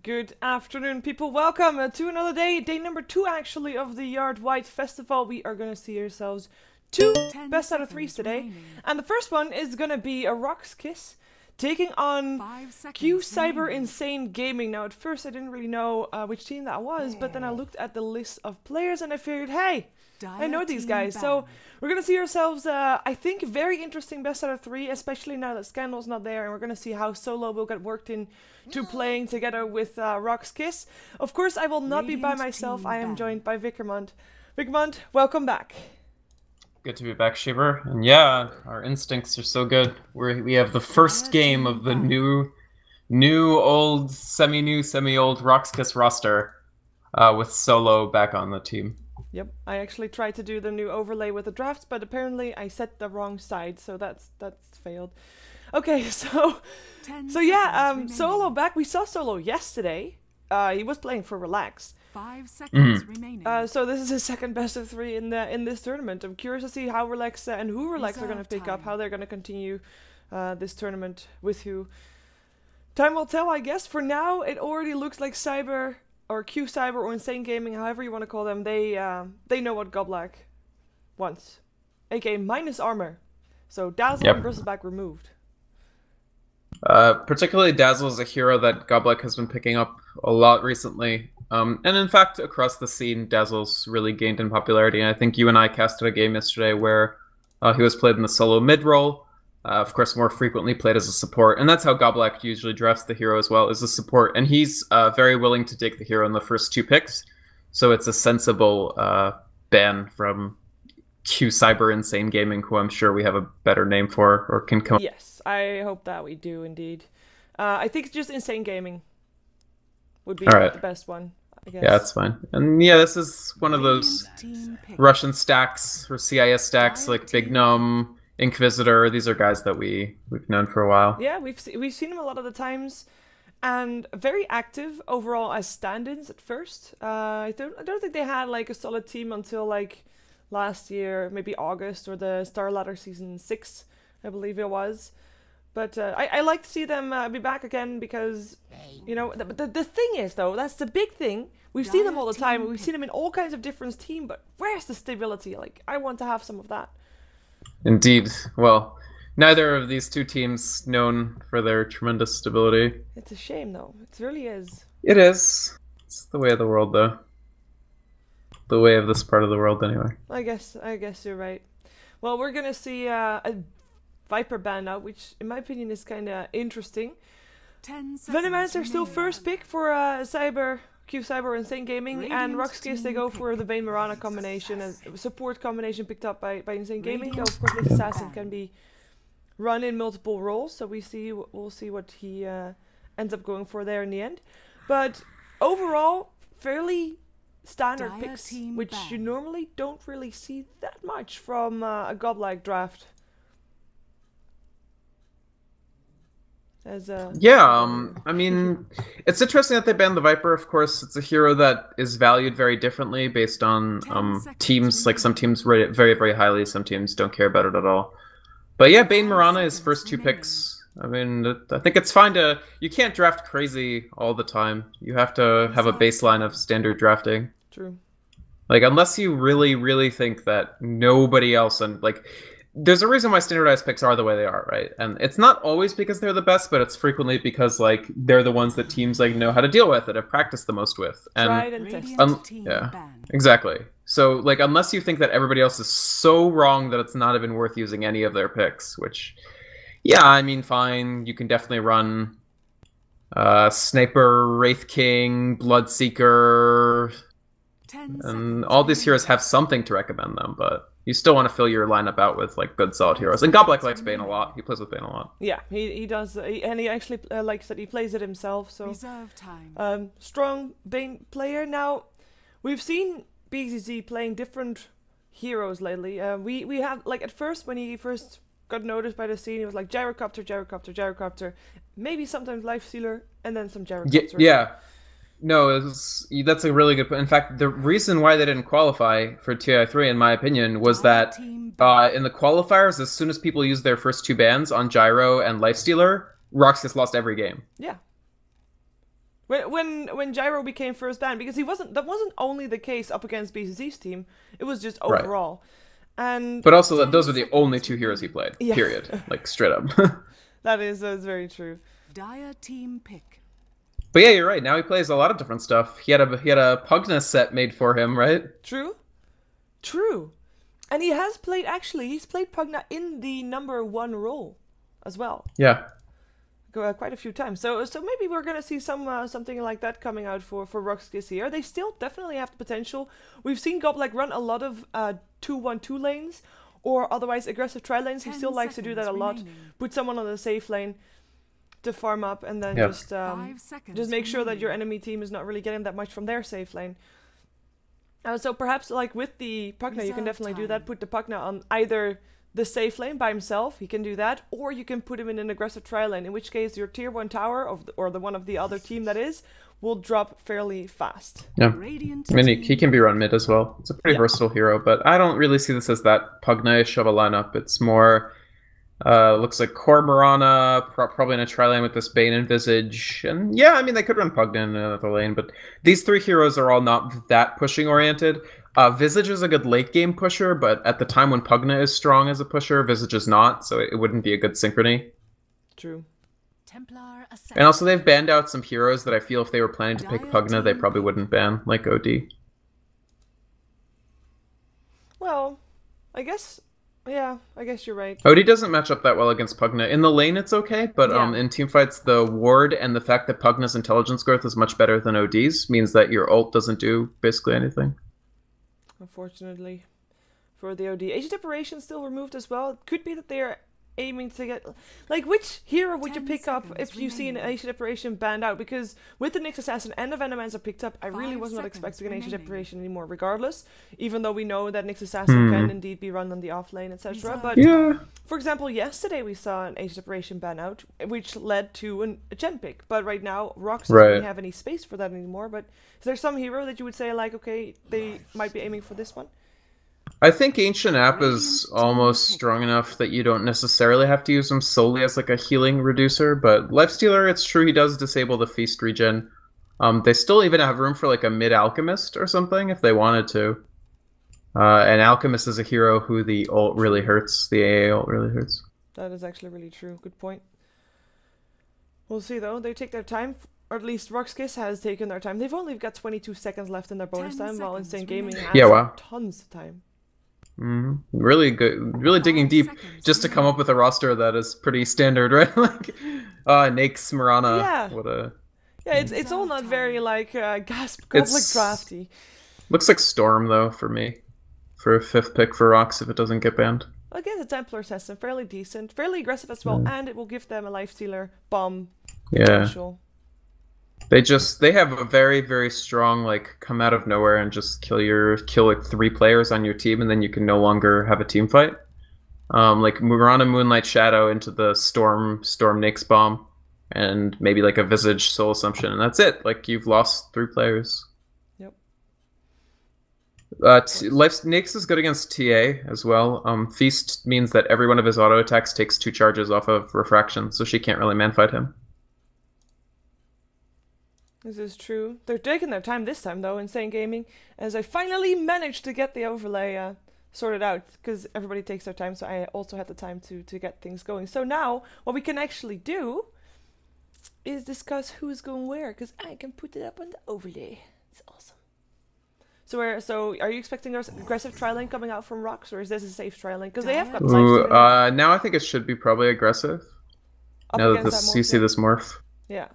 Good afternoon, people. Welcome to another day, day number 2 actually of the Yard Wide Festival. We are going to see ourselves 2 best out of 3s today. Remaining. And the first one is going to be a RoX.KIS taking on QCyber Insane Gaming. Now, at first I didn't really know which team that was, but then I looked at the list of players and I figured, hey, I know these guys. So we're going to see ourselves, I think, a very interesting best out of 3, especially now that Scandal's not there, and we're going to see how Solo will get worked in to playing together with RoX.KIS. Of course, I will not be by myself. I am joined by Vickermond. Vickermond, welcome back. Good to be back, Shiver. And yeah, our instincts are so good. We have the first game of the old, semi-new, semi-old RoX.KIS roster with Solo back on the team. Yep, I actually tried to do the new overlay with the drafts, but apparently I set the wrong side, so that's failed. Okay, so yeah, Solo back. We saw Solo yesterday. He was playing for Relax. 5 seconds remaining. So this is his second best of 3 in this tournament. I'm curious to see how Relax and who Relax are going to pick up, how they're going to continue this tournament with who. Time will tell, I guess. For now, it already looks like Cyber or QCyber or Insane Gaming, however you want to call them, they know what Goblak wants, aka minus armor. So Dazzle and Bristleback removed. Particularly Dazzle is a hero that Goblak has been picking up a lot recently. And in fact, across the scene, Dazzle's really gained in popularity. And I think you and I casted a game yesterday where he was played in the solo mid role. Of course, more frequently played as a support. And that's how Goblak usually drafts the hero as well, as a support. And he's very willing to take the hero in the first 2 picks. So it's a sensible ban from QCyber Insane Gaming, who I'm sure we have a better name for or can come. Yes, I hope that we do indeed. I think just Insane Gaming would be the best one, I guess. Yeah, that's fine. And yeah, this is one of those Russian stacks or CIS stacks like Big Gnome, Inquisitor. These are guys that we've known for a while. Yeah, we've seen them a lot of the times, and very active overall as stand-ins at first. I don't think they had like a solid team until like last year, maybe August or the Star Ladder season 6, I believe it was. But I like to see them be back again because, you know, the thing is though, that's the big thing. We've seen them all the time. We've seen them in all kinds of different teams, but where's the stability? Like, I want to have some of that. Indeed. Well, neither of these 2 teams known for their tremendous stability. It's a shame though. It really is. It is. It's the way of the world though. The way of this part of the world, anyway. I guess you're right. Well, we're gonna see a Viper ban now, which, in my opinion, is kind of interesting. Venomans are still first pick for QCyber Insane Gaming, and RoX.KIS they go for the Vayne Mirana combination, a support combination picked up by Insane Gaming. Though of course, this assassin can be run in multiple roles, so we'll see what he ends up going for there in the end. But overall, fairly standard picks, which you normally don't really see that much from a Goblak draft. I mean, it's interesting that they banned the Viper. Of course, it's a hero that is valued very differently based on teams. Like, some teams rate it very, very highly, some teams don't care about it at all. But yeah, Vayne Mirana is first 2 picks. I mean, I think it's fine to... You can't draft crazy all the time. You have to have a baseline of standard drafting. True. Like, unless you really, really think that nobody else... and like, there's a reason why standardized picks are the way they are, right? And it's not always because they're the best, but it's frequently because, like, they're the ones that teams, like, know how to deal with and have practiced the most with. And, tried and tested. Yeah, exactly. So, like, unless you think that everybody else is so wrong that it's not even worth using any of their picks, which, yeah, I mean, fine. You can definitely run Sniper, Wraith King, Bloodseeker, and all these heroes have something to recommend them, but you still want to fill your lineup out with like good solid heroes. And Goblak likes Bane a lot. He plays with Bane a lot. Yeah, he does, and he actually likes that he plays it himself. So strong Bane player. Now we've seen BZZ playing different heroes lately. We have, like, at first when he first got noticed by the scene, he was like Gyrocopter, Gyrocopter, Gyrocopter, maybe sometimes Lifestealer, and then some Gyrocopter. Yeah. No, that's a really good point. In fact, the reason why they didn't qualify for TI3, in my opinion, was that in the qualifiers, as soon as people used their first 2 bans on Gyro and Lifestealer, RoX.KIS lost every game. Yeah. When Gyro became first ban, because that wasn't only the case up against BCC's team, it was just overall. And but also those were the only 2 heroes he played. Yeah. Period. Like straight up. that's very true. Dire team pick. But yeah, you're right. Now he plays a lot of different stuff. He had a Pugna set made for him, right? True. And he's played Pugna in the #1 role as well. Yeah. Quite a few times. So maybe we're gonna see something like that coming out for RoX.KIS here. They still definitely have the potential. We've seen Goblek run a lot of 2-1-2 lanes or otherwise aggressive tri lanes. He still likes to do that a lot. Put someone on the safe lane to farm up and then just make sure that your enemy team is not really getting that much from their safe lane. So perhaps like with the Pugna, you can definitely do that. Put the Pugna on either the safe lane by himself, he can do that, or you can put him in an aggressive tri lane, in which case your tier 1 tower or the one of the other team that is will drop fairly fast. Yeah, I mean he can be run mid as well. It's a pretty versatile hero, but I don't really see this as that Pugna-ish of a lineup. It's more looks like core Mirana, probably in a tri lane with this Bane and Visage, and yeah, I mean they could run Pugna in another lane, but these 3 heroes are all not that pushing oriented. Visage is a good late game pusher, but at the time when Pugna is strong as a pusher, Visage is not, so it wouldn't be a good synchrony. True. And also they've banned out some heroes that I feel if they were planning to pick Pugna, they probably wouldn't ban, like OD. Well, I guess you're right. OD doesn't match up that well against Pugna. In the lane it's okay, but in teamfights the ward and the fact that Pugna's intelligence growth is much better than OD's means that your ult doesn't do basically anything. Unfortunately, for the OD. Agent Operation still removed as well. It could be that they are aiming to get... Like, which hero would you pick up if you see an Agent Operation banned out? Because with the Nyx Assassin and the Venomancer picked up, I really was not expecting an Agent Operation anymore, regardless. Even though we know that Nyx Assassin can indeed be run on the off lane, etc. But, for example, yesterday we saw an Agent Operation ban out, which led to a gen pick. But right now, RoX doesn't really have any space for that anymore. But is there some hero that you would say, like, okay, they might be aiming for this one? I think Ancient App is almost strong enough that you don't necessarily have to use him solely as like a healing reducer, but Lifestealer, it's true he does disable the feast regen. They still even have room for like a mid Alchemist or something if they wanted to. And Alchemist is a hero who the ult really hurts, the AA ult really hurts. That is actually really true, good point. We'll see though, they take their time, or at least RoX.KIS has taken their time. They've only got 22 seconds left in their bonus time, while Insane Gaming has tons of time. Really good, really digging deep just to come up with a roster that is pretty standard, right? Like, Nyx, Mirana, what a... Yeah, it's all not very, like, gasp, Goblek drafty. Looks like Storm, though, for me. For a 5th pick for RoX if it doesn't get banned. Again, the Templar system, fairly decent, fairly aggressive as well, and it will give them a Lifestealer bomb potential. They have a very, very strong, like, come out of nowhere and just kill like 3 players on your team, and then you can no longer have a team fight. Like Mirana Moonlight Shadow into the Storm Nyx bomb, and maybe like a Visage Soul Assumption, and that's it. Like, you've lost 3 players. Yep. Nyx is good against TA as well. Feast means that every one of his auto attacks takes 2 charges off of Refraction, so she can't really man-fight him. This is true. They're taking their time this time, though, Insane Gaming, as I finally managed to get the overlay sorted out, because everybody takes their time, so I also had the time to get things going. So now, what we can actually do is discuss who's going where, because I can put it up on the overlay. It's awesome. So are you expecting aggressive tri lane coming out from RoX, or is this a safe tri lane? Because they have got now I think it should be probably aggressive. Now that you see this morph. Yeah.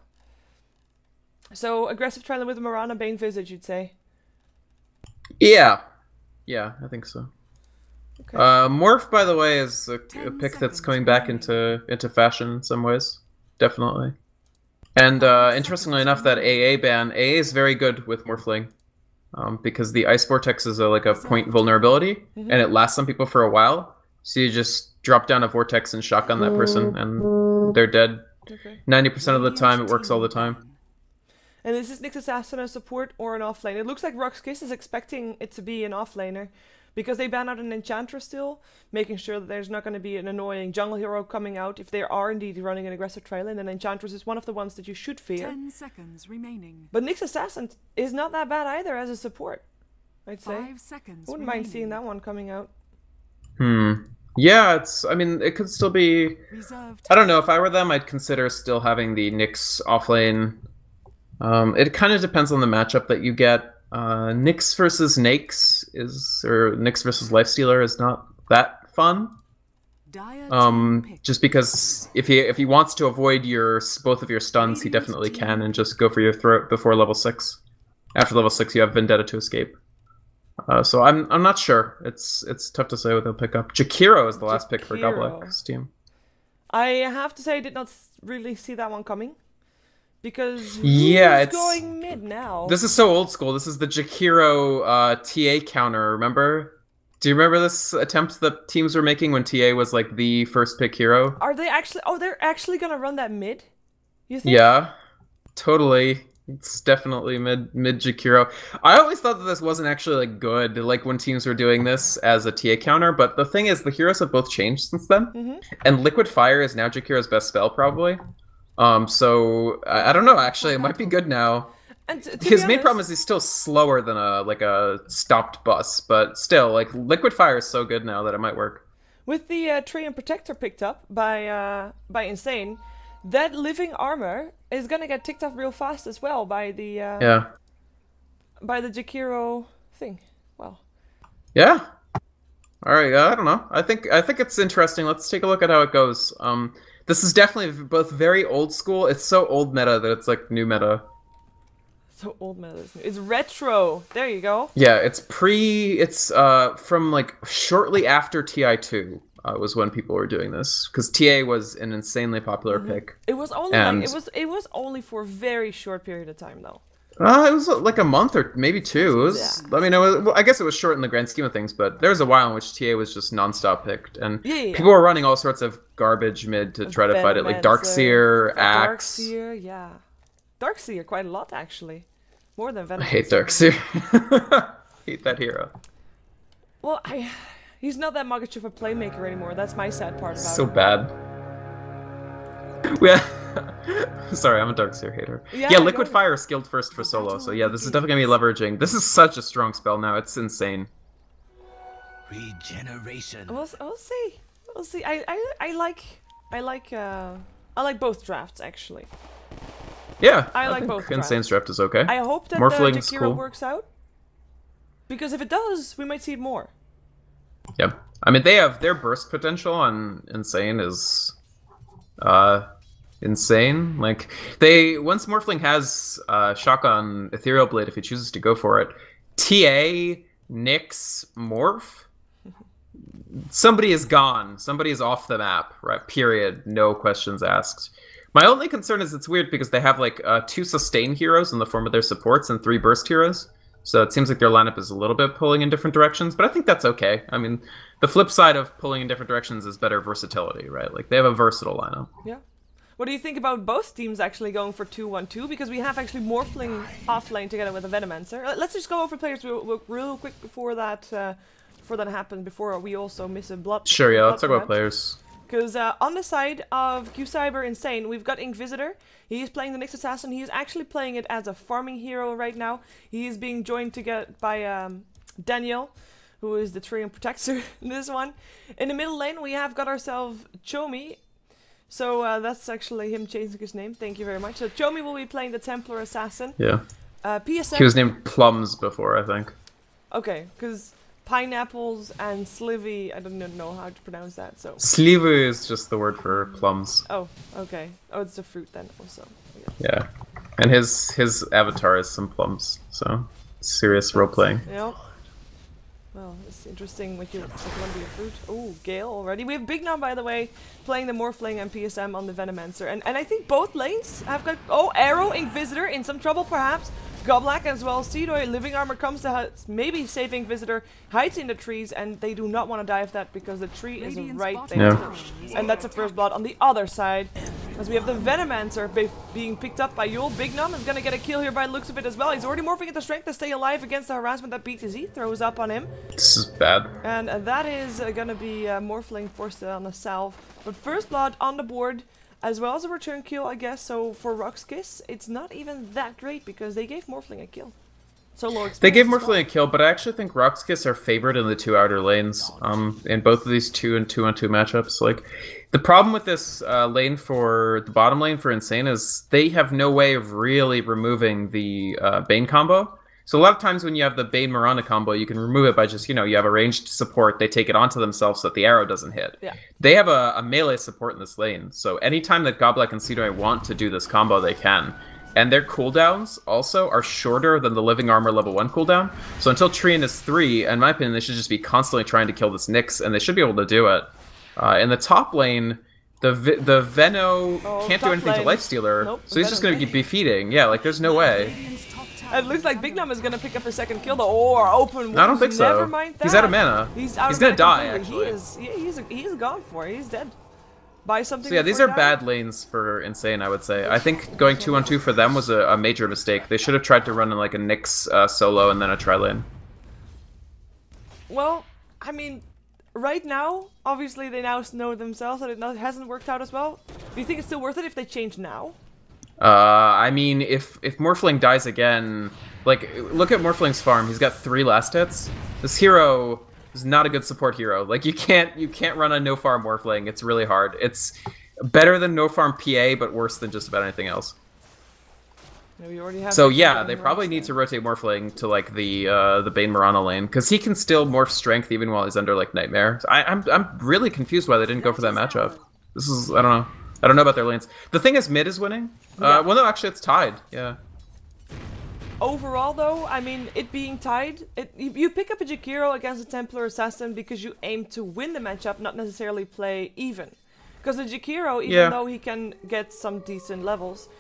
So, aggressive tri lane with Mirana, Bane, Visage, you'd say? Yeah. Yeah, I think so. Okay. Morph, by the way, is a pick that's coming back into fashion in some ways. Definitely. And interestingly enough, that AA ban, AA is very good with Morphling. Because the Ice Vortex is like a point vulnerability, and it lasts on people for a while. So you just drop down a Vortex and shotgun that person, and they're dead. 90% of the time, it works all the time. And is this Nyx Assassin a support or an offlane? It looks like RoX.KIS is expecting it to be an offlaner. because they ban out an Enchantress still, making sure that there's not going to be an annoying jungle hero coming out if they are indeed running an aggressive trail lane. Then Enchantress is one of the ones that you should fear. 10 seconds remaining. But Nyx Assassin is not that bad either as a support, I'd say. 5 seconds Wouldn't mind seeing that one coming out. Yeah, I mean, it could still be... Reserved. I don't know, if I were them, I'd consider still having the Nyx offlane. It kind of depends on the matchup that you get. Nyx versus Nakes or Nyx versus Lifestealer is not that fun. Just because if he wants to avoid both of your stuns, he definitely can, and just go for your throat before level 6. After level 6, you have Vendetta to escape. So I'm not sure. It's tough to say what they'll pick up. Jakiro is the last pick for Goblik's team. I have to say I did not really see that one coming. Because it's going mid now. This is so old school. This is the Jakiro TA counter, remember? Do you remember this attempt that teams were making when TA was like the first pick hero? Are they actually... Oh, they're actually gonna run that mid? You think? Yeah, totally. It's definitely mid Jakiro. I always thought that this wasn't actually like good, like when teams were doing this as a TA counter, but the thing is the heroes have both changed since then. And Liquid Fire is now Jakiro's best spell, probably. So I don't know. Actually, it might be good now. And His main problem is he's still slower than a stopped bus, but still, like Liquid Fire is so good now that it might work. With the Treant Protector picked up by Insane, that living armor is gonna get ticked off real fast as well by the by the Jakiro thing. Well. Yeah. All right. I don't know. I think it's interesting. Let's take a look at how it goes. This is definitely both very old school. It's so old meta that it's like new meta. So old meta is new. It's retro. There you go. Yeah, it's from like shortly after TI2 was when people were doing this, because TA was an insanely popular pick. It was only it was only for a very short period of time though. It was like a month or maybe 2. It was, I mean, I guess it was short in the grand scheme of things, but there was a while in which TA was just non-stop picked, and people were running all sorts of garbage mid to try to fight it, like Darkseer, Axe. Darkseer, yeah. Darkseer quite a lot, actually. More than Venom. I hate Darkseer. Hate that hero. Well, he's not that much of a playmaker anymore. That's my sad part about so it. Bad. Yeah. Sorry, I'm a Darkseer hater. Yeah, Liquid Fire is skilled first for solo, so yeah, this is definitely gonna be leveraging. This is such a strong spell now, it's insane. Regeneration. We'll see. We'll see. I like both drafts actually. Yeah, I like both drafts. Insane's draft is okay. I hope that Morphling's Jakiro works out. Because if it does, we might see it more. Yeah. I mean, their burst potential on Insane is insane. Like, once Morphling has Shotgun Ethereal Blade, if he chooses to go for it, TA, Nyx, Morph, somebody is gone. Somebody is off the map, right? Period. No questions asked. My only concern is it's weird because they have like 2 sustain heroes in the form of their supports and 3 burst heroes. So it seems like their lineup is a little bit pulling in different directions, but I think that's okay. I mean, the flip side of pulling in different directions is better versatility, right? Like, they have a versatile lineup. Yeah. What do you think about both teams actually going for 2-1-2? Because we have actually Morphling offlane together with a Venomancer. Let's just go over players real quick before that happens, before we also miss a blood. Sure, yeah, let's talk about players. Because on the side of QCyber Insane, we've got Inquisitor. He is playing the Nyx Assassin. He is actually playing it as a farming hero right now. He is being joined by Daniel, who is the Treant Protector in this one. In the middle lane, we have got ourselves Chomi. So that's actually him changing his name. Thank you very much. So Chomi will be playing the Templar Assassin. Yeah. PSM. He was named Plums before, I think. Okay, because pineapples and slivy, I don't know how to pronounce that. So Slivy is just the word for plums. Oh, okay. Oh, it's a fruit then also. Yeah. And his avatar is some plums, so serious role playing. Yeah. Well, it's interesting with your Columbia fruit. Oh, Gale already. We have Big Nom, by the way, playing the Morphling and PSM on the Venomancer. And I think both lanes have got... Oh, Arrow, Inquisitor, in some trouble perhaps. Goblak as well. Seedoy, Living Armor comes to maybe save Inquisitor, hides in the trees, and they do not want to die of that because the tree is right there. Yeah. And that's a first blood on the other side. As we have the Venomancer being picked up by Yul. Big Num is going to get a kill here by the looks of it as well. He's already morphing into strength to stay alive against the harassment that BTZ throws up on him. This is bad. And that is going to be Morphling forced on a salve. But first blood on the board, as well as a return kill, I guess. So for RoX.KIS, it's not even that great because they gave Morphling a kill. So low experience. They gave Morphling a kill, but I actually think RoX.KIS are favored in the 2 outer lanes in both of these 2 and 2-on-2 matchups. Like, the problem with this lane for the bottom lane for Insane is they have no way of really removing the Bane combo. So a lot of times when you have the Bane Mirana combo, you can remove it by just, you know, you have a ranged support, they take it onto themselves so that the arrow doesn't hit. Yeah. They have a melee support in this lane, so anytime that Goblet and Sidoi want to do this combo, they can. And their cooldowns also are shorter than the Living Armor level 1 cooldown. So until Trian is 3, in my opinion, they should just be constantly trying to kill this Nyx, and they should be able to do it. In the top lane, the Veno can't do anything to Lifestealer, nope, so he's just going to be feeding. Yeah, like, there's no way. It looks like Big Num is going to pick up a second kill, though, or open. I don't think so. Never mind that. He's out of mana. He's going to die, actually. He's gone for it. He's dead. Buy something. So yeah, these are bad lanes for Insane, I would say. I think going 2-on-2 for them was a major mistake. They should have tried to run in like a Nyx solo and then a tri-lane. Well, I mean, right now, obviously they now know themselves that it hasn't worked out as well. Do you think it's still worth it if they change now? I mean, if Morphling dies again, like, look at Morphling's farm. He's got 3 last hits. This hero is not a good support hero. Like, you can't run a no farm Morphling. It's really hard. It's better than no farm PA, but worse than just about anything else. So yeah, they probably need to rotate Morphling to like the Bane Mirana lane because he can still morph strength even while he's under like Nightmare. I'm really confused why they didn't go for that matchup. This is I don't know about their lanes. The thing is, mid is winning. Yeah. Well, no, actually, it's tied. Yeah. Overall, though, I mean, it being tied, you pick up a Jakiro against a Templar Assassin because you aim to win the matchup, not necessarily play even. Because the Jakiro, even though he can get some decent levels,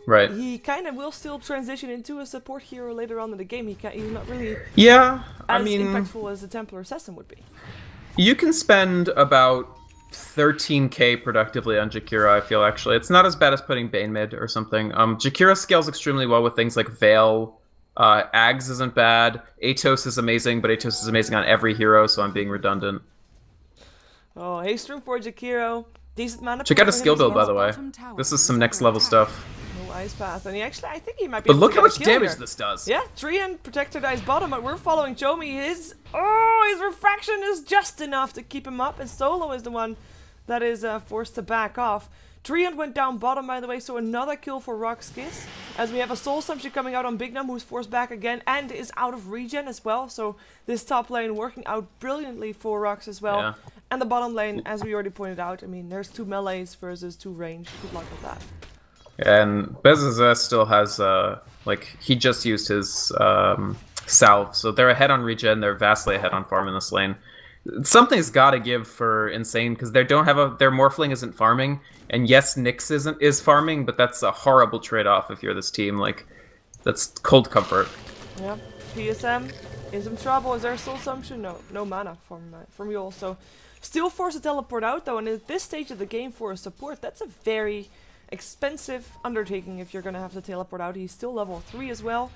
right, he kind of will still transition into a support hero later on in the game. He's not really as impactful as the Templar Assassin would be. You can spend about 13k productively on Jakiro, I feel, actually. It's not as bad as putting Bane mid or something. Jakiro scales extremely well with things like Veil. Ags isn't bad. Atos is amazing, but Atos is amazing on every hero, so I'm being redundant. Oh, haste room for Jakiro. Decent mana. Check out a skill build, by the way. This is some next level stuff. No Ice Path, and I think he might be. But look how much damage this does. Yeah, Trian protected Ice bottom, but we're following Chomi. His refraction is just enough to keep him up, and Solo is the one that is forced to back off. Trian went down bottom, by the way, so another kill for RoX.KIS. As we have a Soul Assumption coming out on Big Num, who's forced back again, and is out of regen as well. So this top lane working out brilliantly for RoX as well. Yeah. And the bottom lane, as we already pointed out, I mean, there's 2 melees versus 2 range. Good luck with that. And Bezazes still has, like, he just used his salve, so they're ahead on regen, they're vastly ahead on farm in this lane. Something's got to give for Insane, because they don't have their Morphling isn't farming, and yes, Nyx is farming, but that's a horrible trade-off if you're this team. Like, that's cold comfort. Yeah, PSM is in trouble. Is there a Soul Assumption? No mana from Yul, so still forced to teleport out, though, and at this stage of the game for a support, that's a very expensive undertaking if you're going to have to teleport out. He's still level 3 as well.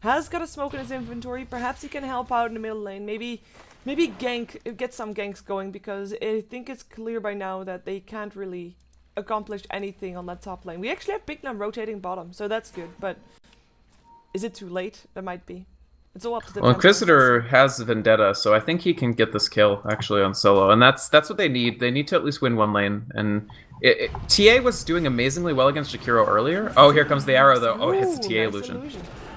Has got a smoke in his inventory. Perhaps he can help out in the middle lane. Maybe get some ganks going, because I think it's clear by now that they can't really accomplish anything on that top lane. We actually have Big Num rotating bottom, so that's good. But is it too late? That might be. It's all up to the. Well, Inquisitor has Vendetta, so I think he can get this kill actually on solo, and that's what they need. They need to at least win 1 lane, and TA was doing amazingly well against Jakiro earlier. Oh, here comes the arrow though. Oh, it hits the TA illusion.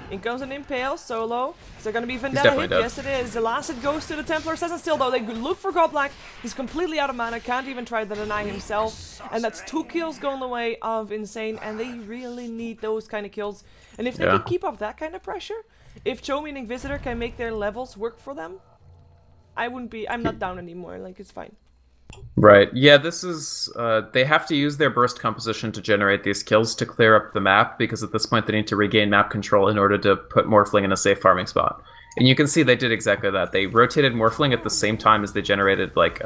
In comes an Impale, Solo. Is there going to be Vendetta hit? Dead. Yes, it is. The last hit goes to the Templar Assassin still, though. They look for Goblack. He's completely out of mana. Can't even try to deny himself. And that's 2 kills going the way of Insane. And they really need those kind of kills. And if they can keep up that kind of pressure, if Chomi and Inquisitor can make their levels work for them, I'm not down anymore. Like, it's fine. Right. Yeah, this is... they have to use their burst composition to generate these kills to clear up the map, because at this point they need to regain map control in order to put Morphling in a safe farming spot. And you can see they did exactly that. They rotated Morphling at the same time as they generated like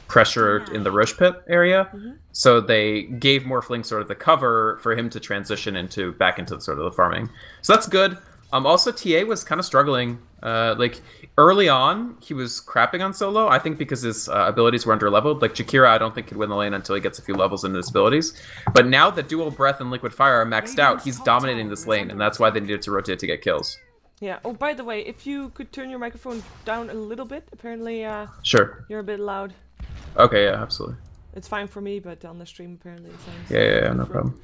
pressure in the Roche Pit area. So they gave Morphling sort of the cover for him to transition back into sort of the farming. So that's good. Also, TA was kind of struggling. Like early on, he was crapping on solo. I think because his abilities were underleveled. Like Jakira, I don't think could win the lane until he gets a few levels into his abilities. But now that Dual Breath and Liquid Fire are maxed out, he's dominating this lane, and that's why they needed to rotate to get kills. Yeah. Oh, by the way, if you could turn your microphone down a little bit, apparently Sure. you're a bit loud. Okay, yeah, absolutely. It's fine for me, but on the stream apparently it sounds... Yeah, no problem.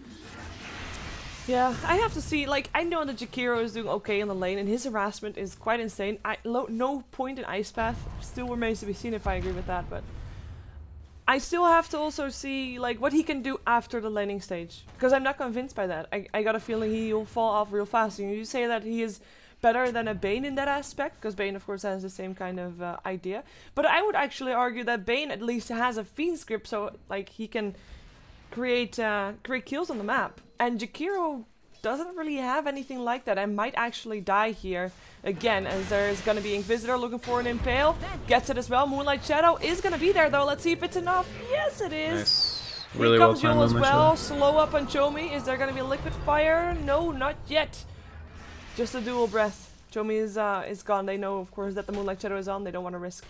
Yeah, I have to see, like, I know that Jakiro is doing okay in the lane, and his harassment is quite insane. No point in Ice Path still remains to be seen if I agree with that, but... I still have to also see, like, what he can do after the laning stage. Because I'm not convinced by that. I got a feeling he'll fall off real fast. And you say that he is better than a Bane in that aspect, because Bane of course has the same kind of idea. But I would actually argue that Bane at least has a Fiend's Grip, so like he can create kills on the map. And Jakiro doesn't really have anything like that. I might actually die here again, as there's gonna be Inquisitor looking for an Impale. Gets it as well. Moonlight Shadow is gonna be there though. Let's see if it's enough. Yes, it is. Nice. Really Here comes well Yul as timed, well. Slow up on Chomi. Is there gonna be Liquid Fire? No, not yet. Just a Dual Breath. Chomi is gone. They know, of course, that the Moonlight Shadow is on. They don't want to risk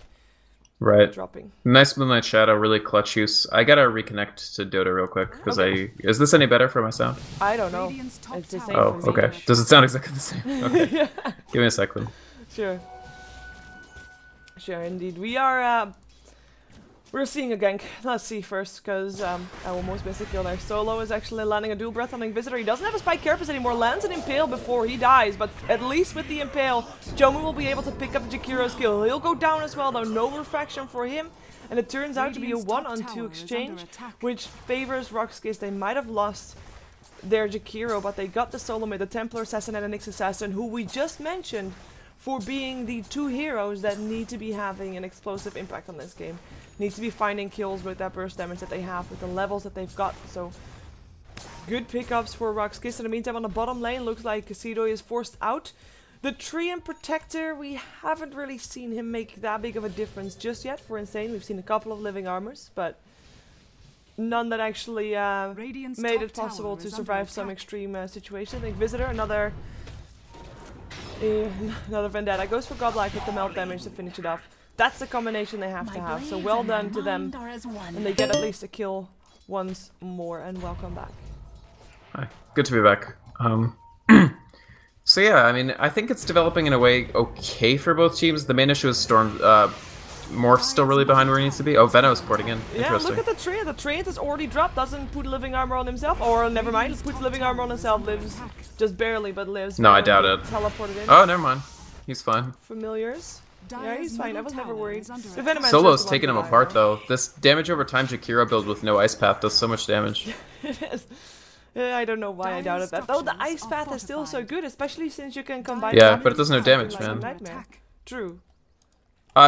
dropping. Nice Moonlight Shadow, really clutch use. I gotta reconnect to Dota real quick, because is this any better for my sound? I don't know. It's the same Oh, for me. okay. Does it sound exactly the same? Okay. Yeah. Give me a second. Sure. Sure, indeed. We're seeing a gank. Let's see first, because I almost missed a kill there. Solo is actually landing a Dual Breath on Inquisitor. He doesn't have a Spike Carapace anymore. Lands an Impale before he dies, but at least with the Impale, Jomu will be able to pick up Jakiro's kill. He'll go down as well, though. No refraction for him. And it turns out to be a 1-on-2 exchange, which favors RoX.KIS. They might have lost their Jakiro, but they got the Solo mid, the Templar Assassin and the Nyx Assassin, who we just mentioned for being the two heroes that need to be having an explosive impact on this game. Need to be finding kills with that burst damage that they have, with the levels that they've got. So, good pickups for RoX.KIS. In the meantime, on the bottom lane, looks like Casido is forced out. The Treant Protector, we haven't really seen him make that big of a difference just yet for Insane. We've seen a couple of living armors, but none that actually made it possible to survive some extreme situation. Inquisitor, another Vendetta. Goes for Godlike with the melt damage to finish it off. That's the combination they have to have. So well done to them. And they get at least a kill once more. And welcome back. Hi. Good to be back. So yeah, I mean, I think it's developing in a way okay for both teams. The main issue is Storm. Morph's still really behind where he needs to be. Oh, Venom's porting in. Yeah, look at the Treant. The Treant has already dropped. Doesn't put living armor on himself. Or never mind, puts living armor on himself. Lives just barely, but lives. No, I doubt it. Teleported in. Oh, never mind. He's fine. Familiars. Yeah, he's fine. I was never worried. Solo's taking him apart, though. This damage over time Jakiro build with no Ice Path does so much damage. It is. I don't know why I doubted that. Though the Ice Path is still so good, especially since you can combine. Yeah, but it does no damage, man. True.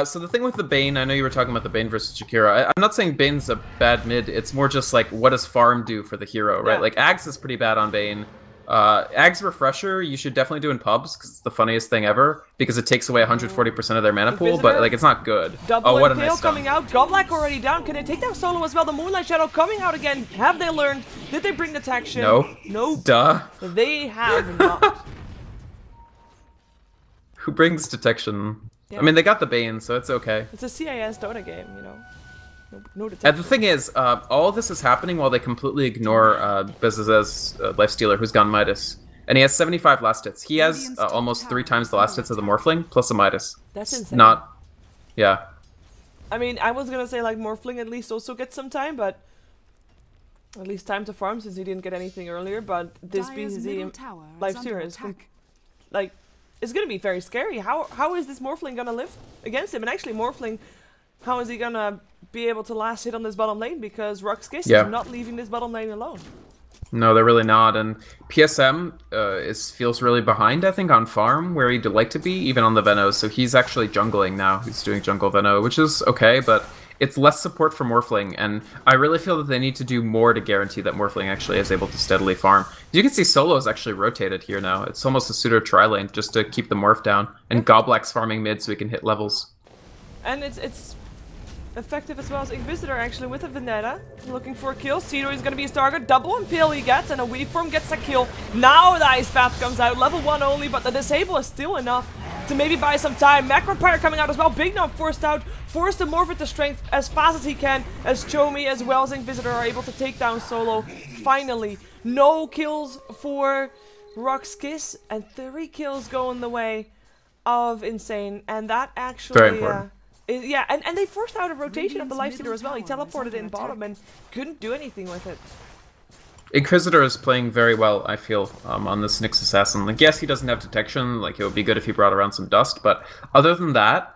So the thing with the Bane, I know you were talking about the Bane versus Jakiro. I'm not saying Bane's a bad mid. It's more just like, what does farm do for the hero, right? Yeah. Like Ags is pretty bad on Bane. Ags Refresher, you should definitely do in pubs, because it's the funniest thing ever, because it takes away 140% of their mana pool, but like it's not good. Double what a nice coming out, Godlike already down, can they take down Solo as well? The Moonlight Shadow coming out again, have they learned? Did they bring detection? No. No. Duh. They have not. Who brings detection? Yeah. I mean, they got the Bane, so it's okay. It's a CIS Dota game, you know. No detection. And the thing is, all of this is happening while they completely ignore Bezaz's Lifestealer, who's gone Midas. And he has 75 last hits. He has almost 3 times the last hits of the Morphling, plus a Midas. That's insane. Not... Yeah. I mean, I was gonna say, like, Morphling at least also gets some time, but... At least time to farm, since he didn't get anything earlier, but this BZZ Lifestealer is... Like, it's gonna be very scary. How is this Morphling gonna live against him? And actually, Morphling... How is he gonna be able to last hit on this bottom lane? Because RoX.KIS is not leaving this bottom lane alone. No, they're really not. And PSM feels really behind, I think, on farm, where he'd like to be, even on the Venos. So he's actually jungling now. He's doing jungle Veno, which is okay, but it's less support for Morphling, and I really feel that they need to do more to guarantee that Morphling actually is able to steadily farm. You can see Solo is actually rotated here now. It's almost a pseudo tri-lane just to keep the Morph down, and Goblak's farming mid so he can hit levels. And it's effective as well as Inquisitor actually with a Vendetta. Looking for a kill. Cedar is going to be his target. Double Impale he gets, and a Weave Form gets a kill. Now the Ice Path comes out. Level 1 only, but the Disable is still enough to maybe buy some time. Macropire coming out as well. Big Knob forced out. Forced to morph into strength as fast as he can, as Chomi as well as Inquisitor are able to take down Solo. Finally, no kills for RoX.KIS, and 3 kills going the way of Insane. And that actually... Very important. Yeah, and they forced out a rotation of the Life Stealer as well. He teleported in bottom and couldn't do anything with it. Inquisitor is playing very well, I feel, on this Nyx Assassin. Like, yes, he doesn't have detection. Like, it would be good if he brought around some dust. But other than that,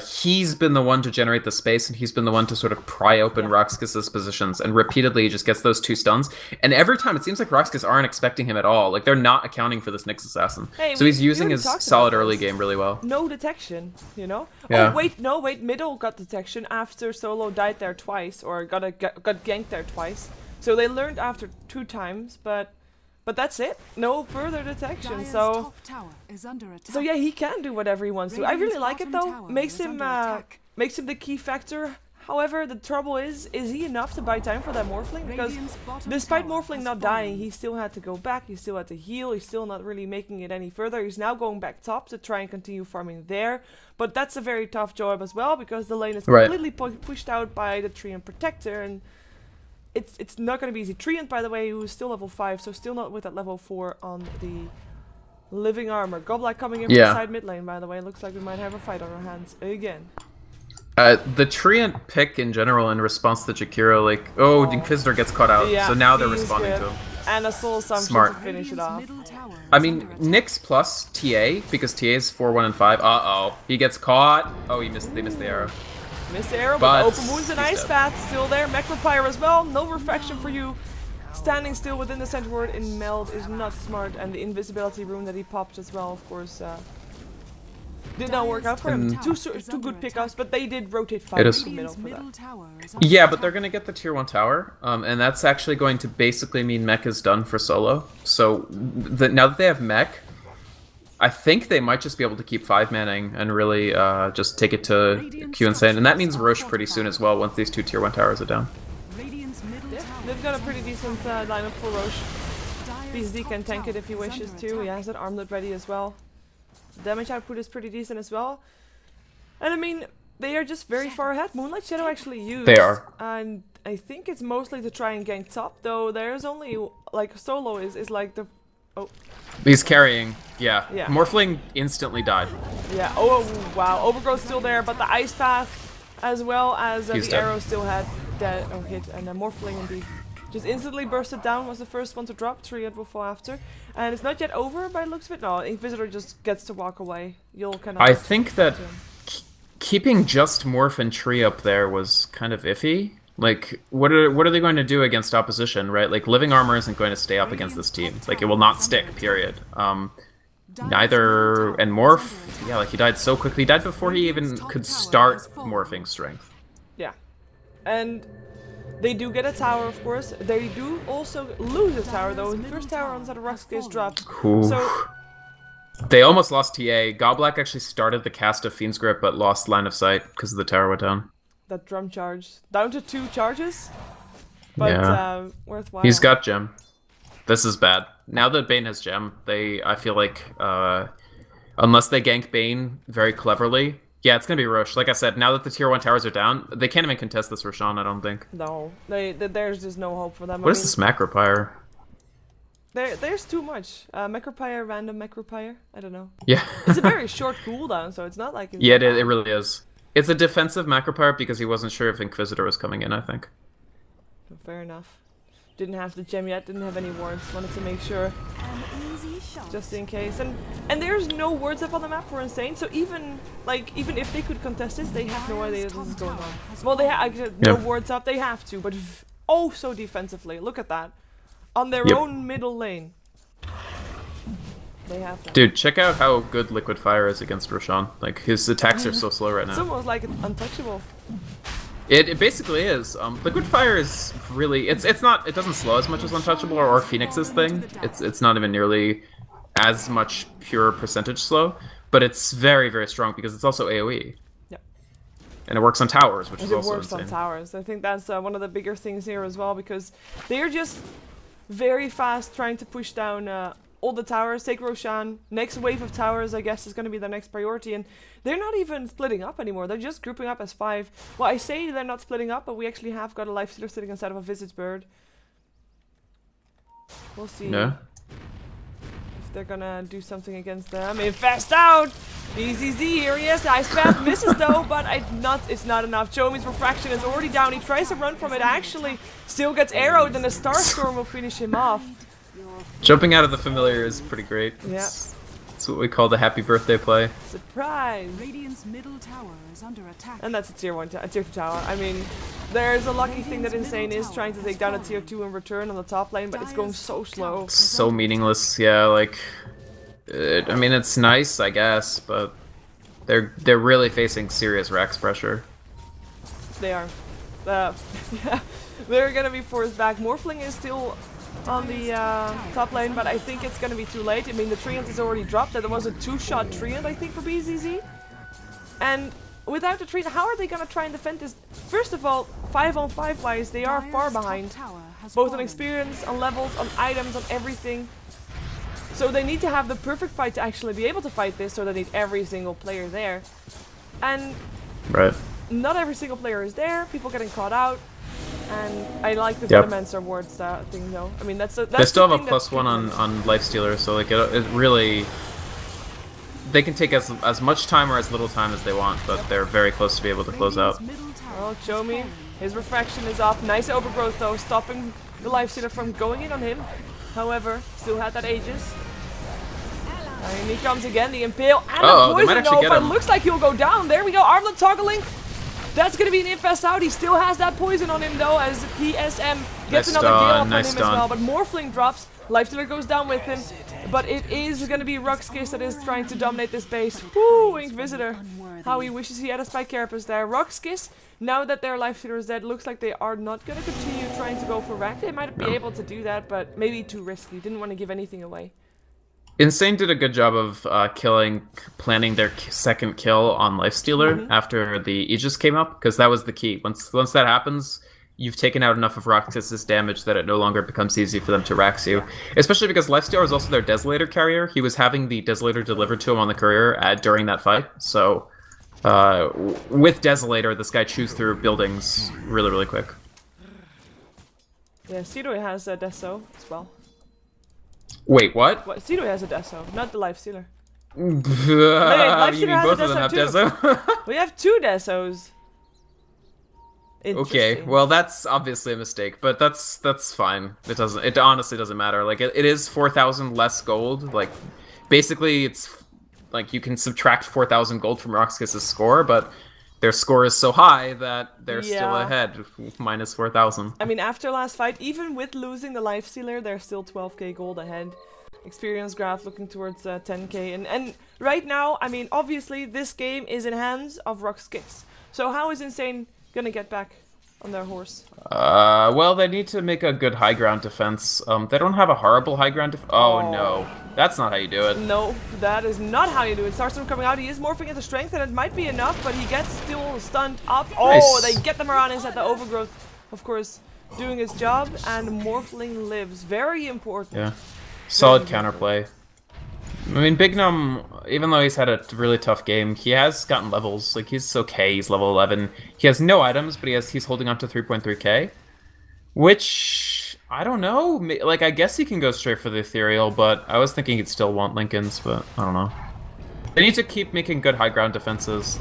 he's been the one to generate the space, and he's been the one to sort of pry open RoX.KIS's positions, and repeatedly he just gets those 2 stuns. And every time it seems like RoX.KIS aren't expecting him at all. Like, they're not accounting for this Nyx Assassin. Hey, so he's using his solid early game really well. No detection, you know? Yeah. Oh, wait, middle got detection after Solo died there twice, or got ganked there twice. So they learned after 2 times, but that's it. No further detection. So yeah, he can do whatever he wants to. I really like it though. Makes him the key factor. However, the trouble is he enough to buy time for that Morphling? Because despite Morphling not dying, he still had to go back, he still had to heal, he's still not really making it any further. He's now going back top to try and continue farming there. But that's a very tough job as well, because the lane is completely pushed out by the Treant Protector, and it's not going to be easy. Treant, by the way, who is still level 5, so still not with that level 4 on the living armor. Goblak coming in from the side mid lane, by the way. Looks like we might have a fight on our hands again. The Treant pick in general in response to Jakiro, like, the Inquisitor gets caught out, so now they're responding to him. And a Soul Assumption Smart. to finish it off. I mean, Nyx plus TA, because TA is 4, 1, and 5. Uh-oh. He gets caught. Oh, they missed the arrow. Missed the arrow, but open wounds and Ice Path still there. Macropire as well. No refraction for you. Standing still within the center ward in Meld is not smart, and the invisibility rune that he popped as well, of course, did not work out for him. Two good pickups, but they did rotate 5 in the middle for that. Yeah, but they're going to get the tier 1 tower, and that's actually going to basically mean mech is done for Solo. So now that they have mech, I think they might just be able to keep 5-manning and really just take it to Q Insane. And that means Roche pretty soon as well, once these 2 tier 1 towers are down. Yeah, they've got a pretty decent lineup for Roche. BSD can tank it if he wishes to. He has that armlet ready as well. Damage output is pretty decent as well. And I mean, they are just very far ahead. Moonlight Shadow actually used. They are. And I think it's mostly to try and gank top, though there's only, like, Solo is like the... Oh. He's carrying, yeah. Morphling instantly died. Yeah, oh wow, Overgrowth's still there, but the Ice Path, as well as the arrow still had hit, and Morphling indeed. Just instantly bursted down, was the first one to drop, Treant will fall after. And it's not yet over by the looks of it. No, Inquisitor just gets to walk away. You'll kind of... I think that keeping just Morph and Tree up there was kind of iffy. Like, what are they going to do against opposition, right? Like, Living Armor isn't going to stay up against this team. Like, it will not stick, period. Neither... And Morph, yeah, like, he died so quickly. He died before he even could start morphing strength. Yeah. And they do get a tower, of course. They do also lose a tower, though. The first tower on the RoX.KIS dropped. So... They almost lost TA. Goblak actually started the cast of Fiend's Grip, but lost line of sight because the tower went down. That drum charge. Down to 2 charges. But worthwhile. He's got gem. This is bad. Now that Bane has gem, I feel like, unless they gank Bane very cleverly, yeah, it's gonna be Roche. Like I said, now that the tier 1 towers are down, they can't even contest this Roshan, I don't think. No, there's just no hope for them. What is this Macropire? There's too much. Macropire, random Macropire. I don't know. Yeah. It's a very short cooldown, so it's not like... Yeah, it really is. It's a defensive Macropire because he wasn't sure if Inquisitor was coming in, I think. Fair enough. Didn't have the gem yet, didn't have any wards. Wanted to make sure. Just in case. And there's no wards up on the map for Insane, so even if they could contest this, they have no idea this is going on. Well, they have no wards up, they have to, but oh so defensively. Look at that. On their own middle lane. They have that. Dude, check out how good Liquid Fire is against Roshan. Like, his attacks are so slow right now. It's almost like untouchable. It basically is. Liquid Fire is really it doesn't slow as much as Untouchable or Phoenix's thing. It's not even nearly as much pure percentage slow, but it's very, very strong because it's also AoE. Yep. And it works on towers, which is also insane. It works on towers. I think that's one of the bigger things here as well, because they're just very fast trying to push down all the towers, take Roshan. Next wave of towers, I guess, is going to be the next priority, and they're not even splitting up anymore. They're just grouping up as 5. Well, I say they're not splitting up, but we actually have got a Lifestealer sitting instead of a Visage Bird. We'll see if they're gonna do something against them. Infest out! BZZ, here he is. Ice Path misses though, but it's not enough. Chomi's Refraction is already down. He tries to run from it, actually still gets arrowed, and the Starstorm will finish him off. Jumping out of the familiar is pretty great. Yeah. It's what we call the happy birthday play. Surprise! Radiant's middle tower is under attack. And that's a tier 2 tower. I mean, there's a lucky thing that Insane is trying to take down a tier 2 in return on the top lane, but it's going so slow. It's so meaningless, yeah, like... I mean, it's nice, I guess, but... They're really facing serious Rax pressure. They are. Yeah. They're gonna be forced back. Morphling is still on the top lane, but I think it's gonna be too late. I mean, the Treant is already dropped. That was a 2-shot Treant, I think, for BZZ. And without the Treant, how are they gonna try and defend this? First of all, 5-on-5 wise, they are far behind. Both on experience, on levels, on items, on everything. So they need to have the perfect fight to actually be able to fight this, so they need every single player there. And not every single player is there, people getting caught out. And I like the Venomance rewards thing though. I mean, that's they still have a +1 on Lifestealer, so like it really... They can take as much time or as little time as they want, but they're very close to be able to close out. Well, Chomi, his Refraction is off. Nice overgrowth though, stopping the Lifestealer from going in on him. However, still had that Aegis. And he comes again, the Impale and the Poison though, but it looks like he'll go down. There we go, Armlet toggling. That's going to be an Infest out. He still has that Poison on him though, as PSM gets another Gale up on him as well. But Morphling drops, Lifestealer goes down with him. But it is going to be RoX.KIS that is trying to dominate this base. Woo, Inquisitor. How he wishes he had a Spike Carapace there. RoX.KIS, now that their Lifestealer is dead, looks like they are not going to continue trying to go for rank. They might be able to do that, but maybe too risky. Didn't want to give anything away. Insane did a good job of planning their second kill on Lifestealer after the Aegis came up, because that was the key. Once that happens, you've taken out enough of RoX.KIS's damage that it no longer becomes easy for them to Rax you. Especially because Lifestealer is also their Desolator carrier. He was having the Desolator delivered to him on the courier during that fight, so with Desolator, this guy chews through buildings really, really quick. Yeah, Sidoi has a Deso as well. Wait, what? Sidoi has a Deso, not the Lifestealer. You mean both of them have Deso? We have 2 Desos. Okay, well that's obviously a mistake, but that's fine. It honestly doesn't matter. Like it is 4,000 less gold. Like basically it's like you can subtract 4,000 gold from RoX.KIS's score, but their score is so high that they're still ahead, minus 4,000. I mean, after last fight, even with losing the Lifestealer, they're still 12k gold ahead. Experience graph looking towards 10k, and right now, I mean, obviously this game is in hands of RoX.KIS. So how is Insane gonna get back on their horse? Well, they need to make a good high ground defense. They don't have a horrible high ground defense. Oh no, that's not how you do it. No, that is not how you do it. Starstorm coming out, he is morphing into strength, and it might be enough, but he gets still stunned up. Oh, they get the Maranis at the overgrowth, of course, doing his job, and Morphling lives. Very important. Yeah, solid counterplay. I mean, Big Gnome, even though he's had a really tough game, he has gotten levels. Like, he's okay, he's level 11. He has no items, but he's holding on to 3.3k. Which, I don't know. Like, I guess he can go straight for the Ethereal, but I was thinking he'd still want Lincoln's, but I don't know. They need to keep making good high ground defenses.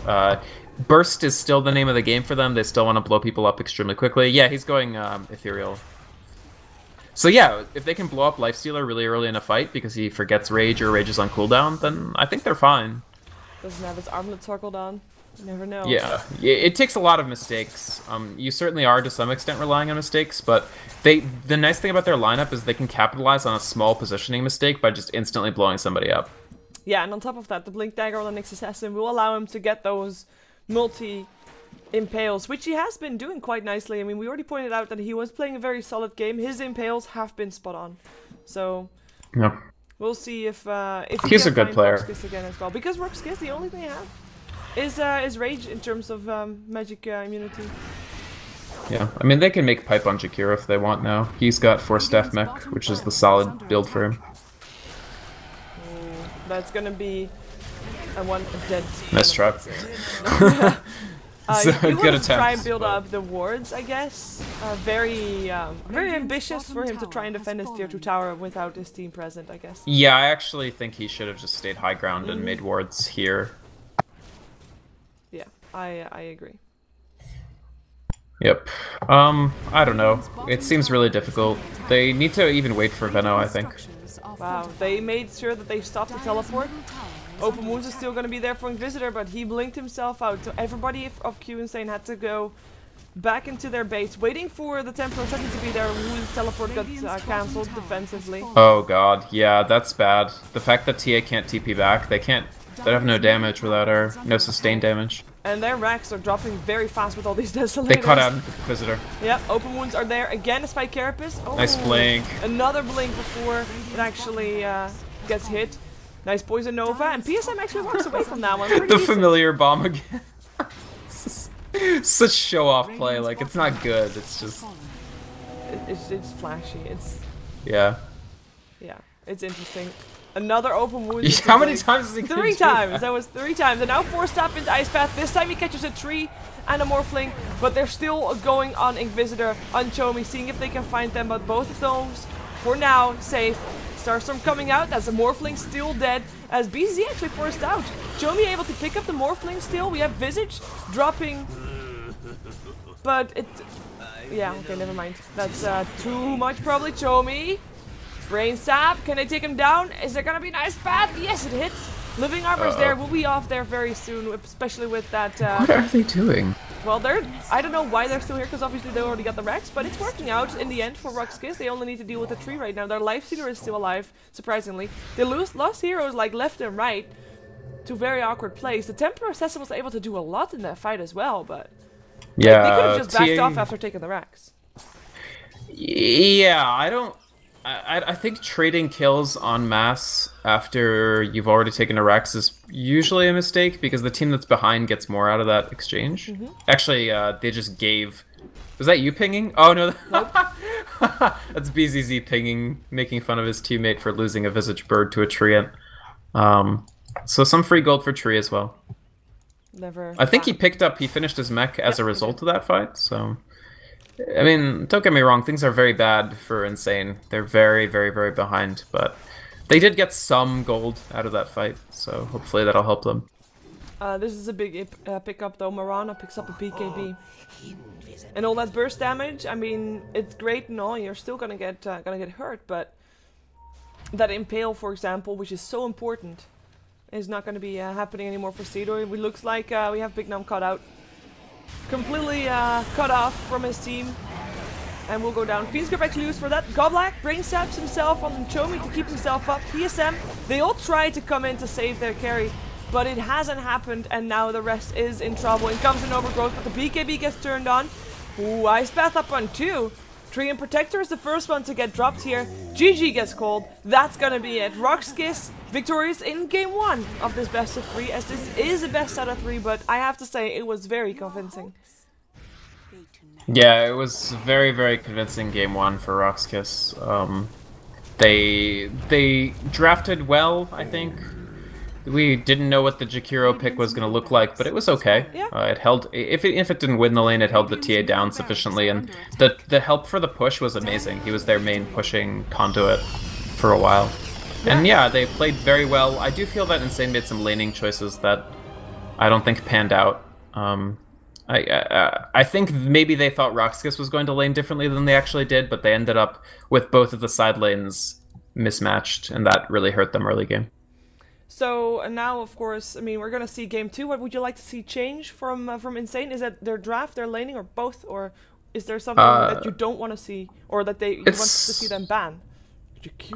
Burst is still the name of the game for them. They still want to blow people up extremely quickly. Yeah, he's going Ethereal. So yeah, if they can blow up Lifestealer really early in a fight because he forgets Rage or Rage is on cooldown, then I think they're fine. Doesn't have his armlet toggled on. You never know. Yeah, it takes a lot of mistakes. You certainly are to some extent relying on mistakes, but the nice thing about their lineup is they can capitalize on a small positioning mistake by just instantly blowing somebody up. Yeah, and on top of that, the Blink Dagger on the Nyx Assassin will allow him to get those multi Impales, which he has been doing quite nicely. I mean, we already pointed out that he was playing a very solid game. His Impales have been spot on. So Yeah. we'll see if he He's can a good find player. RoX.KIS again as well. Because RoX.KIS, the only thing I have is Rage in terms of magic immunity. Yeah, I mean, they can make pipe on Jakiro if they want now. He's got 4 staff mech, which is the solid build for him. That's gonna be a dead. Nice trap. You Good want to attempt. try and build up the wards, I guess. Very ambitious for him to try and defend his tier 2 tower without his team present, I guess. Yeah, I actually think he should have just stayed high ground and made wards here. Yeah, I agree. Yep. I don't know. It seems really difficult. They need to even wait for Venno, I think. Wow, they made sure that they stopped the teleport. Open Wounds is still going to be there for Inquisitor, but he blinked himself out. So everybody of QCyber had to go back into their base, waiting for the Templar Assassin to be there, whose teleport got cancelled defensively. Oh god, yeah, that's bad. The fact that TA can't TP back, they have no damage without her, no sustained damage. And their racks are dropping very fast with all these Desolators. They cut out Inquisitor. Yep, Open Wounds are there. Again, a Spike Carapace. Oh, Nice blink. Another blink before it actually gets hit. Nice Poison Nova, and PSM actually walks away from that one. Pretty The decent. familiar bomb again. Such show-off play, like, it's not good, it's just... It's flashy, Yeah. yeah, it's interesting. Another Open Wound. How many times has he 3 times, that was 3 times. And now 4 stop into Ice Path. This time he catches a tree and a Morphling, but they're still going on Inquisitor, on Chomi, seeing if they can find them, but both of those, for now, safe. Starstorm coming out as the Morphling still dead, as BZZ actually forced out. Chomi able to pick up the Morphling still. We have Visage dropping, but it... yeah, okay, never mind. That's too much probably. Chomi. Brain Sap, can they take him down? Is there gonna be an Ice Path? Yes, it hits. Living Armor's there, will be off there very soon, especially with that... What are they doing? well, I don't know why they're still here, because obviously they already got the Rex, but it's working out in the end for RoX.KIS. They only need to deal with the tree right now. Their Lifestealer is still alive, surprisingly. They lost heroes like left and right to very awkward plays. The Templar Assassin was able to do a lot in that fight as well, but... yeah, they could have just backed off after taking the Rex. Yeah, I think trading kills en masse after you've already taken a Rex is usually a mistake because the team that's behind gets more out of that exchange. Actually, they just gave... Was that you pinging? Oh, no. Nope. That's BZZ pinging, making fun of his teammate for losing a Visage Bird to a Treant. So some free gold for Tree as well. Never. I think he finished his mech as a result of that fight, so... I mean, don't get me wrong, things are very bad for Insane. They're very, very, very behind, but they did get some gold out of that fight, so hopefully that'll help them. This is a big pickup though. Marana picks up a BKB. And all that burst damage, I mean, it's great and all, you're still gonna get hurt, but that Impale, for example, which is so important, is not gonna be happening anymore for Cedar. It looks like we have Big Num cut out. Completely cut off from his team, and will go down. Fiend's Grip actually used for that. Goblak brain saps himself on Chomi to keep himself up. PSM, they all try to come in to save their carry, but it hasn't happened, and now the rest is in trouble. In comes an Overgrowth, but the BKB gets turned on. Ooh, Ice Path up on 2. Tree and Protector is the first one to get dropped here. GG gets called. That's gonna be it. RoX.KIS victorious in game 1 of this best of 3, as this is a best out of 3, but I have to say it was very convincing. Yeah, it was very, very convincing game 1 for RoX.KIS. They drafted well, I think. We didn't know what the Jakiro pick was going to look like, but it was okay. Yeah. It held. If it didn't win the lane, it held the TA down sufficiently, and the help for the push was amazing. He was their main pushing conduit for a while. And yeah, they played very well. I do feel that Insane made some laning choices that I don't think panned out. I think maybe they thought RoX.KIS was going to lane differently than they actually did, but they ended up with both of the side lanes mismatched, and that really hurt them early game. So now, of course, I mean, we're gonna see game 2. What would you like to see change from Insane? Is that their draft, their laning, or both, or is there something that you don't want to see, or that you want to see them ban?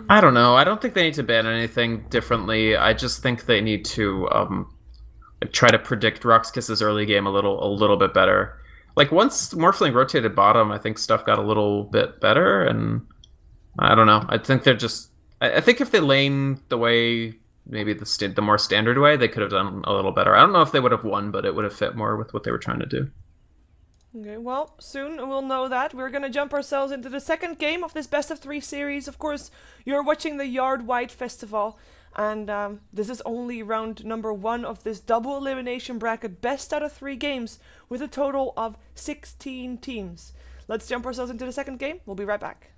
I don't know. I don't think they need to ban anything differently. I just think they need to like try to predict RoX.KIS's early game a little bit better. Like once Morphling rotated bottom, I think stuff got a little bit better, and I don't know. I think they're just. I think if they lane the way maybe the more standard way, they could have done a little better. I don't know if they would have won, but it would have fit more with what they were trying to do. Okay, well, soon we'll know that. We're going to jump ourselves into the second game of this best of 3 series. Of course, you're watching the Yard Wide Festival, and this is only round number 1 of this double elimination bracket, best out of 3 games, with a total of 16 teams. Let's jump ourselves into the second game. We'll be right back.